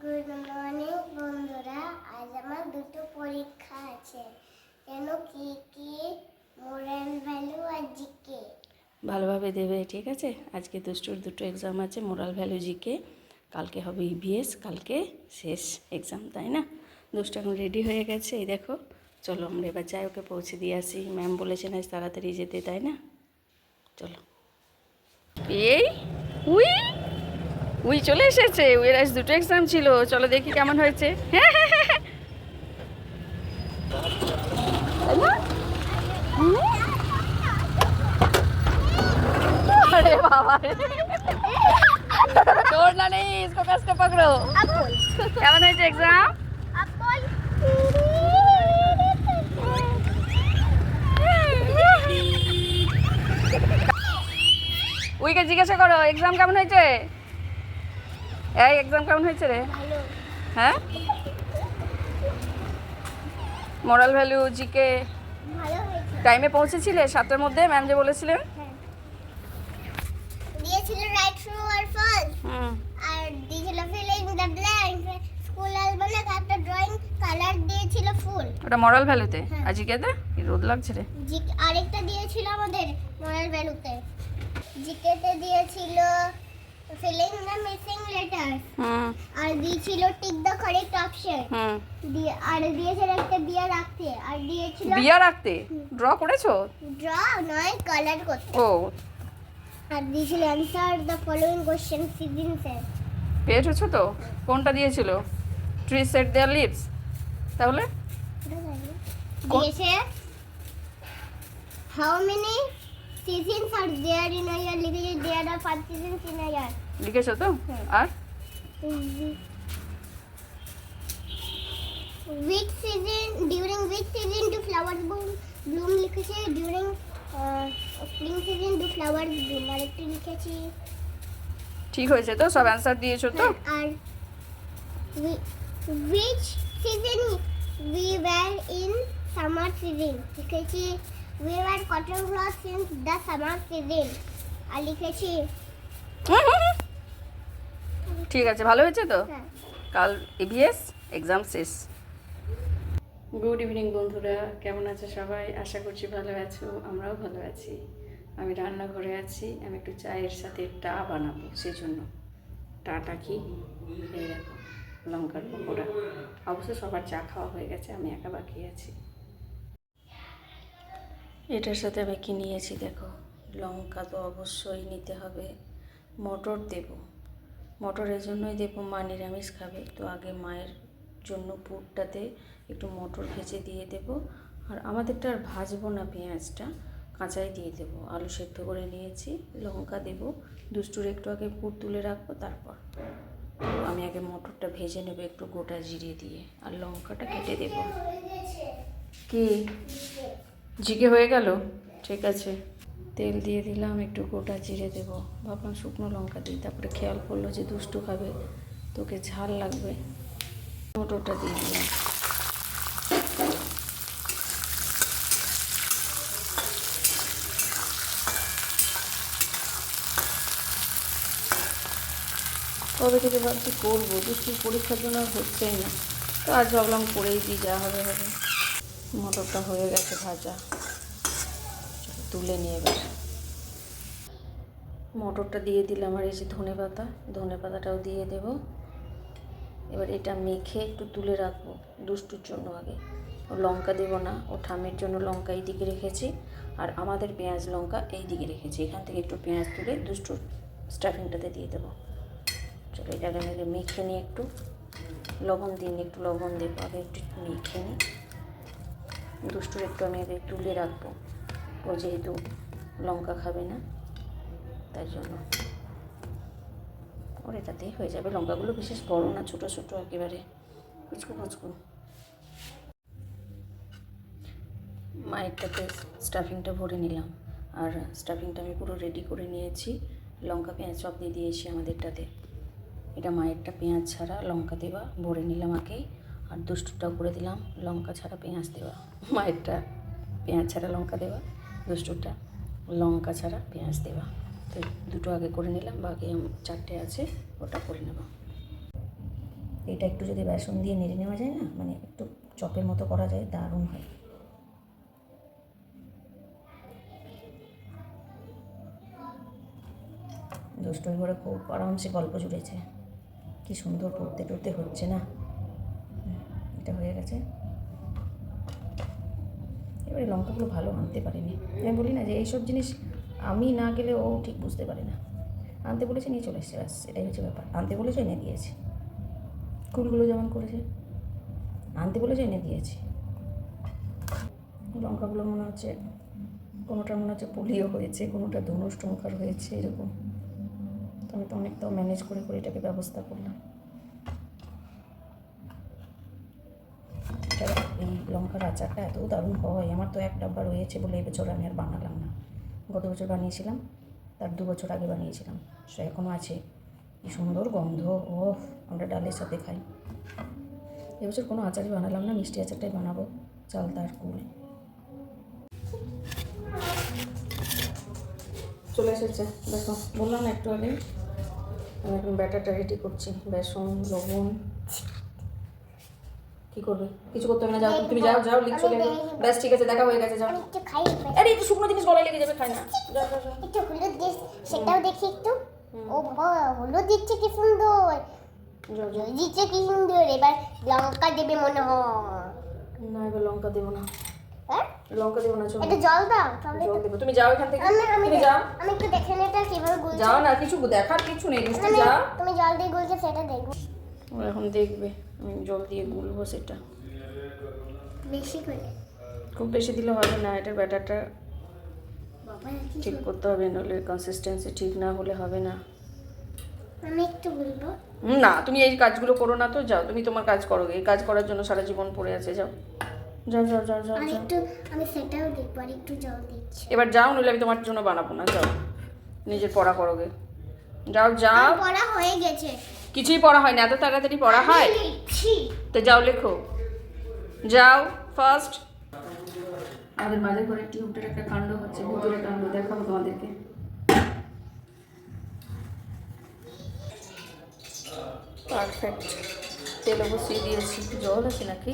Good morning বন্ধুরা, আজ আমার দুটো পরীক্ষা আছে। কেন কি কি মোরাল ভ্যালু আর জিকে ভালোভাবে দেবে, ঠিক আছে? আজকে দুষ্টুর দুটো এক্সাম আছে, মোরাল ভ্যালু জিকে। কালকে হবে ইভিএস, কালকে শেষ এক্সাম, তাই না? দুষ্টু এখন রেডি হয়ে গেছে, এই দেখো। চলো আমরা এবার যাই, ওকে পৌঁছে দিয়ে আসি। ম্যাম বলেছেন আজ তাড়াতাড়ি যেতে, তাই না? চলো। এই উই উই চলে এসেছে। উইয়ের আজ দুটো এক্সাম ছিল। চলো দেখি কেমন হয়েছে। হ্যাঁ হ্যাঁ হ্যাঁ হ্যাঁ, তাই না? अरे बाबा छोड़ना नहीं, इसको कस के पकड़ो। কেমন হয়েছে এক্সাম? উইকে জিজ্ঞাসা করো এক্সাম কেমন হয়েছে। এই এক্সাম কেমন হয়েছে রে? হ্যাঁ, মোরাল ভ্যালু জিকে ভালো হয়েছে। টাইমে পৌঁছেছিলে 7টার মধ্যে? ম্যাম যে বলেছিলেন। দিয়েছিল রাইট ট্রু আর ফলস, হুম, আর দিয়েছিল fill in the blank. School অ্যালবামে একটা ড্রয়িং কালার দিয়েছিল ফুল। ওটা মোরাল ভ্যালুতে। হ্যাঁ। আর জিকেতে কি রোদ লাগছে রে? আরেকটা দিয়েছিল আমাদের মোরাল ভ্যালুতে। জিকেতে দিয়েছিল fill in the missing letters, hmm আর দিয়েছিল tick the correct option. Hmm. আর দিয়েছিল একটা বিয়া রাখতে, আর দিয়েছিল বিয়া রাখতে ড্র করেছো? ড্র নয়, কালার করতে। ও, আর দিয়েছিল answer the following question season sir. পেয়েছো তো? কোনটা দিয়েছিল? Tree shed their leaves. তাহলে দিয়েছে how many seasons are there in a year, লিখেছে there R 5 seasons in a ইয়ার। লিখেছো তো? হ্যাঁ। আর which season during which season do flowers bloom লিখেছে during spring season do flowers bloom। আর একটু লিখেছি ঠিক হয়েছে তো? সব অ্যান্সার দিয়েছো তো? আর which season we were in summer season লিখেছি we were cotton cloth since the summer season। আর লিখেছি ঠিক আছে, ভালো হয়েছে তো? হ্যাঁ। কাল ইভিএস এক্সাম শেষ। গুড ইভিনিং বন্ধুরা, কেমন আছে সবাই? আশা করছি ভালো আছো, আমরাও ভালো আছি। আমি রান্নাঘরে আছি, আমি একটু চায়ের সাথে টা বানাবো, সেই জন্য। টাটা কি, এই দেখো লঙ্কার পকোড়া। অবশ্য সবার চা খাওয়া হয়ে গেছে, আমি একা বাকি আছি। এটার সাথে আমি কি নিয়েছি দেখো, লঙ্কা তো অবশ্যই নিতে হবে, মটর দেব। মটরের জন্যই দেবো, মা নিরামিষ খাবে তো। আগে মায়ের জন্য পুরটাতে একটু মটর ভেজে দিয়ে দেব। আর আমাদেরটা আর ভাজবো না, পেঁয়াজটা কাঁচাই দিয়ে দেবো। আলু সেদ্ধ করে নিয়েছি, লঙ্কা দেব। দুষ্টুর একটু আগে পুর তুলে রাখবো, তারপর আমি আগে মটরটা ভেজে নেব একটু গোটা জিরে দিয়ে, আর লঙ্কাটা কেটে দেব। কি জিকে হয়ে গেল? ঠিক আছে, তেল দিয়ে দিলাম, একটু গোটা জিরে দেবো। ভাবলাম শুকনো লঙ্কা দিই, তারপরে খেয়াল করলো যে দুষ্টু খাবে, তোকে ঝাল লাগবে, মটরটা দিয়ে দিলাম। কবে থেকে ভাবছি করবো, দুষ্টুর পরীক্ষার জন্য আর হচ্ছেই না, তো আজ ভাবলাম করেই দিই, যা হবে হবে। মটরটা হয়ে গেছে ভাজা, তুলে নিয়ে এবার মটরটা দিয়ে দিলাম। আর এই যে ধনে পাতাটাও দিয়ে দেব। এবার এটা মেখে একটু তুলে রাখবো দুষ্টুর জন্য। আগে ও লঙ্কা দেবো না, ও ঠামের জন্য লঙ্কা এই দিকে রেখেছি, আর আমাদের পেঁয়াজ লঙ্কা এই দিকে রেখেছি। এখান থেকে একটু পেঁয়াজ তুলে দুষ্টুর স্টাফিংটাতে দিয়ে দেবো। চলো এটাকে আমি মেখে নিই, একটু লবণ দিন, একটু লবণ দেবো। আগে একটু মেখে নিই। দুষ্টুর একটু আমি আগে তুলে রাখবো, ও যেহেতু লঙ্কা খাবে না, তাই জন্য ওর এটাতেই হয়ে যাবে। লঙ্কাগুলো বিশেষ বড় না, ছোটো ছোটো একেবারে কুচকু কুচকু। মায়েরটাতে স্টাফিংটা ভরে নিলাম, আর স্টাফিংটা আমি পুরো রেডি করে নিয়েছি। লঙ্কা পেঁয়াজ সব দিয়ে দিয়েছি আমাদেরটাতে। এটা মায়েরটা পেঁয়াজ ছাড়া লঙ্কা দেওয়া, ভরে নিলাম আগেই। আর দুষ্টুটাও করে দিলাম লঙ্কা ছাড়া পেঁয়াজ দেওয়া। মায়েরটা পেঁয়াজ ছাড়া লঙ্কা দেওয়া, দুষ্টুটা লঙ্কা ছাড়া পেঁয়াজ দেওয়া। তো দুটো আগে করে নিলাম, বাকি 4টে আছে, ওটা করে নেব। এটা একটু যদি বেসন দিয়ে নেড়ে নেওয়া যায় না, মানে একটু চপের মতো করা যায়, দারুণ হয়। দুষ্টুই করে খুব আরামসে গল্প জুড়েছে। কি সুন্দর পড়তে টড়তে হচ্ছে না। এটা হয়ে গেছে। এবারে লঙ্কাগুলো ভালো আনতে পারিনি। আমি বলি না যে এইসব জিনিস আমি না গেলে ও ঠিক বুঝতে পারে না। আনতে বলেছে নিয়ে চলে এসছে, ব্যাস এটাই হচ্ছে ব্যাপার। আনতে বলেছে এনে দিয়েছি, কুলগুলো যেমন করেছে। আনতে বলেছে এনে দিয়েছি। লঙ্কাগুলো মনে হচ্ছে কোনোটা মনে হচ্ছে পোলিও হয়েছে, কোনোটা ধনুষ টঙ্কার হয়েছে, এরকম। তো আমি তো অনেকটাও ম্যানেজ করে করে এটাকে ব্যবস্থা করলাম। এটা এই লঙ্কার আচারটা এত দারুণ হয়। আমার তো এক ডাব্বা রয়েছে বলে এবছর আমি আর বানালাম না। গত বছর বানিয়েছিলাম, তার 2 বছর আগে বানিয়েছিলাম, সে এখনও আছে। কি সুন্দর গন্ধ, ও আমরা ডালের সাথে খাই। এবছর কোনো আচারই বানালাম না, মিষ্টি আচারটাই বানাবো, চালতা আর কুল। চলে এসেছে দেখো, বললাম না একটু আগে। আমি এখন ব্যাটারটা রেডি করছি, বেসন, লবণ। কি করবে? কিছু করতে হবে না, যাও তুমি, যাও যাও, লিখ চলে এলো। ব্যাস ঠিক আছে, দেখা হয়ে গেছে, যাও। আমি একটু খাই। আরে একটু শুকনো জিনিস গলায় লেগে যাবে, খাই না। যাও যাও যাও। একটু হলুদ দিস, সেটাও দেখি একটু। ও বাবা, হলুদ দিচ্ছে কি সুন্দর, যাও যাও। দিচ্ছে কি সুন্দর। এবার লঙ্কা দেবে মনে হয়। না, এবার লঙ্কা দেবো না, হ্যাঁ, লঙ্কা দেবো না, চলো। একটু জল দাও তাহলে। জল দেবো, তুমি যাও এখান থেকে, আমি তুমি যাও। আমি একটু দেখে নিই এটা কিভাবে গুলছে। যাও না, কিছু দেখার কিছু নেই, মিষ্টি, আমি- যাও। তুমি জল দিয়ে গুলছে সেটা দেখবো। ও এখন দেখবে আমি জল দিয়ে গুলবো সেটা। বেশি করে খুব বেশি দিলে হবে না, এটার ব্যাটারটা বাবা, কি ঠিক করতে হবে, নাহলে কনসিস্টেন্সি ঠিক না হলে হবে না। আমি একটু গুলবো। না, তুমি এই কাজগুলো করো না তো, যাও তুমি তোমার কাজ করো। এই কাজ করার জন্য সারা জীবন পড়ে আছে, যাও যাও যাও যাও যাও আর যাও। একটু আমি সেটাও দেখবো, আর একটু জল দিচ্ছি। এবার যাও, নইলে আমি তোমার জন্য বানাবো না, যাও নিজের পড়া করোগে, যাও যাও। পড়া হয়ে গেছে। কিছুই পড়া হয় না, এত তাড়াতাড়ি পড়া হয়? আমি লিখছি। তো যাও লেখো, যাও ফার্স্ট। আমাদের মাঝে ঘরে টিউবটার একটা কাণ্ড হচ্ছে, ভুতুরে কাণ্ড, দেখাবো তোমাদেরকে। পারফেক্ট, তেল বসিয়ে দিয়েছি। জল আছে নাকি,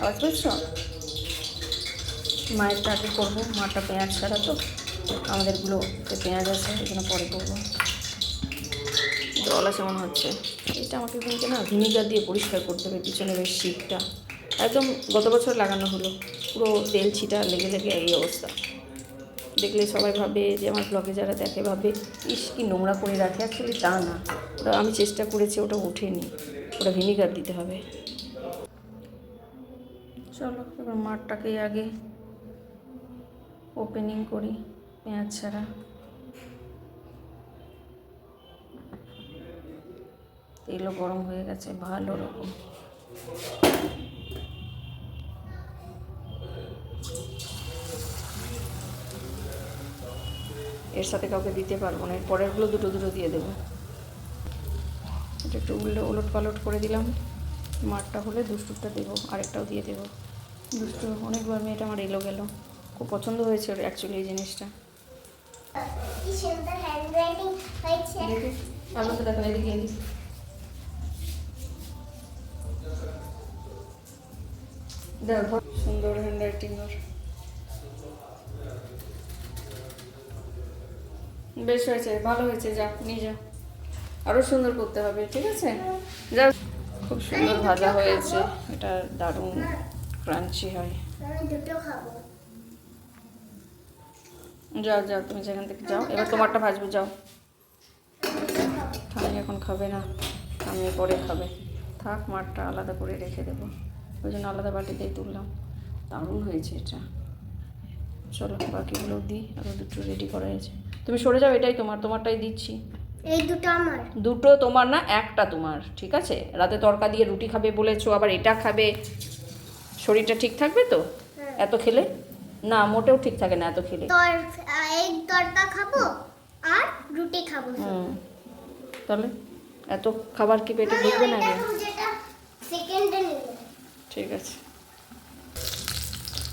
আওয়াজ পেয়েছ? মায়েরটা আগে করবো, মাটা পেঁয়াজ ছাড়া তো, আমাদেরগুলো পেঁয়াজ আছে, এখানে পরে করবো। জল আছে মনে হচ্ছে। এটা আমাকে কিন্তু না ভিনিগার দিয়ে পরিষ্কার করতে হবে, পিছনের ওই শিটটা একদম গত বছর লাগানো হলো, পুরো তেল ছিটা লেগে লেগে এই অবস্থা। দেখলে সবাই ভাবে, যে আমার ব্লগে যারা দেখে ভাবে ইস কি নোংরা করে রাখে, অ্যাকচুয়ালি তা না। ওটা আমি চেষ্টা করেছি, ওটা ওঠেনি, ওটা ভিনিগার দিতে হবে। চলো এবার মাঠটাকে আগে ওপেনিং করি পেঁয়াজ ছাড়া। তেলও গরম হয়ে গেছে ভালো রকম। এর সাথে কাউকে দিতে পারবো না, এর পরেরগুলো দুটো দুটো দিয়ে দেবো। এটা একটু উলট পালট করে দিলাম। মাঠটা হলে দুষ্টুরটা দেবো, আরেকটাও দিয়ে দেবো। দুষ্টু অনেকবার মেয়েটা আমার এলো গেল, খুব পছন্দ হয়েছে ওর অ্যাকচুয়ালি এই জিনিসটা। কি সুন্দর হ্যান্ডরাইটিং হয়েছে। দেখি আমার তো দেখো, এদিকে এদিকে দেখো, সুন্দর হ্যান্ডরাইটিং ওর। বেশ হয়েছে, ভালো হয়েছে, যা নিয়ে যা, আরও সুন্দর করতে হবে, ঠিক আছে? যা, খুব সুন্দর ভাজা হয়েছে, এটা দারুণ ক্রাঞ্চি হয়। আমি দুটো খাবো। যাও যাও, তুমি সেখান থেকে যাও, এবার তোমারটা ভাজবে, যাও। আমি এখন খাবে না, আমি পরে খাবে। থাক, মাঠটা আলাদা করে রেখে দেবো, ওই জন্য আলাদা বাটিতেই তুললাম। দারুণ হয়েছে এটা। চলো বাকিগুলো দিই, আরও দুটো রেডি করা হয়েছে। তুমি সরে যাও, এটাই তোমার, তোমারটাই দিচ্ছি। এই দুটো আমার। দুটো তোমার না, একটা তোমার, ঠিক আছে? রাতে তরকা দিয়ে রুটি খাবে বলেছো, আবার এটা খাবে, শরীরটা ঠিক থাকবে তো এত খেলে? না, মোটেও ঠিক থাকে না এত খেলে। এই তরকা খাবো আর রুটি খাবো। তাহলে এত খাবার কি পেটে ঢুকবে না? যেটা সেকেন্ডে নিলে ঠিক আছে,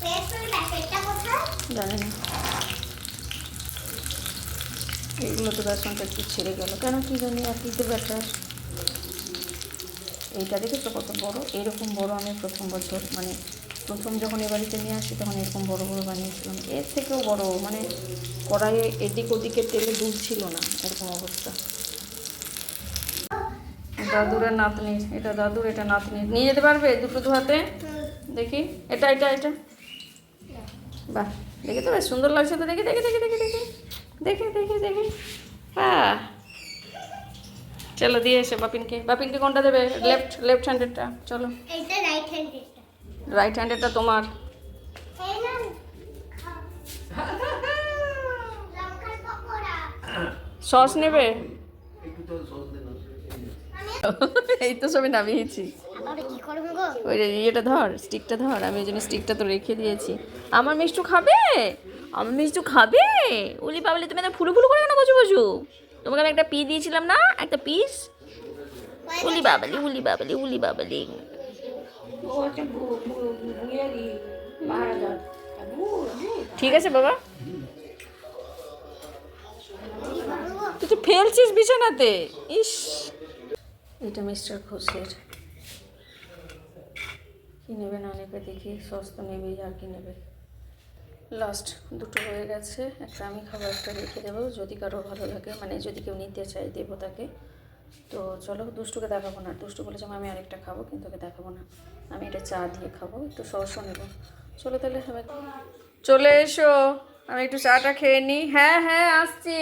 পেস্টের প্যাকেটটা কোথায় জানি না। এইগুলো তো বেসনটা একটু ছেড়ে গেল কেন কি জানি, একই তো ব্যাটার। এইটা দেখেছো কত বড়? এইরকম বড় আমি প্রথম বছর মানে প্রথম যখন এ বাড়িতে নিয়ে আসি তখন এরকম বড় বড় বানিয়েছিলাম। এর থেকেও বড়, মানে কড়াইয়ে এদিক ওদিকে তেলে দুধ ছিল না, এরকম অবস্থা। দাদুর আর নাতনির, এটা দাদুর এটা নাতনির। নিয়ে যেতে পারবে দুটো দু হাতে? দেখি, এটা এটা এটা বাহ, দেখে তো বেশ সুন্দর লাগছে তো। দেখি দেখি দেখি দেখি দেখি দেখি দেখি দেখি হ্যাঁ, চলো দিয়ে এসে বাপিনকে। বাপিনকে কোনটা দেবে? লেফট হ্যান্ডেডটা। চলো, এটা রাইট হ্যান্ডেড। রাইট হ্যান্ডেডটা তোমার। এই না লঙ্কার পকোড়া। সস নেবে? একটু তো সস দেন। এই তো সবই নামিয়েছি। আরে কি করব গো? ওই ইয়েটা ধর, স্টিকটা ধর, আমি ওই জন্য স্টিকটা তো রেখে দিয়েছি। আমার মিষ্টু খাবে, আমার মিষ্টু খাবে। উলি বাবলি, তুমি এত ফুলু ফুলু করে কেন বসু বসু? তোমাকে আমি একটা পি দিয়েছিলাম না, একটা পিস। উলি বাবলি উলি বাবলি উলি বাবলি। ঠিক আছে বাবা, তুই তো ফেলছিস বিছানাতে। ইস, এটা মিস্টার ঘোষের। কি নেবে না নেবে দেখি, সস তো নেবেই, আর কি নেবে। লাস্ট দুটো হয়ে গেছে, একটা আমি খাবো, একটা রেখে দেবো যদি কারো ভালো লাগে, মানে যদি কেউ নিতে চাই দেবো তাকে। তো চলো, দুষ্টুকে দেখাবো না। দুষ্টু বলেছে আমি আরেকটা খাবো, কিন্তু ওকে দেখাবো না। আমি এটা চা দিয়ে খাবো, একটু সসও নেবো। চলো তাহলে, আমি চলে এসো, আমি একটু চাটা খেয়ে নিই। হ্যাঁ হ্যাঁ আসছি।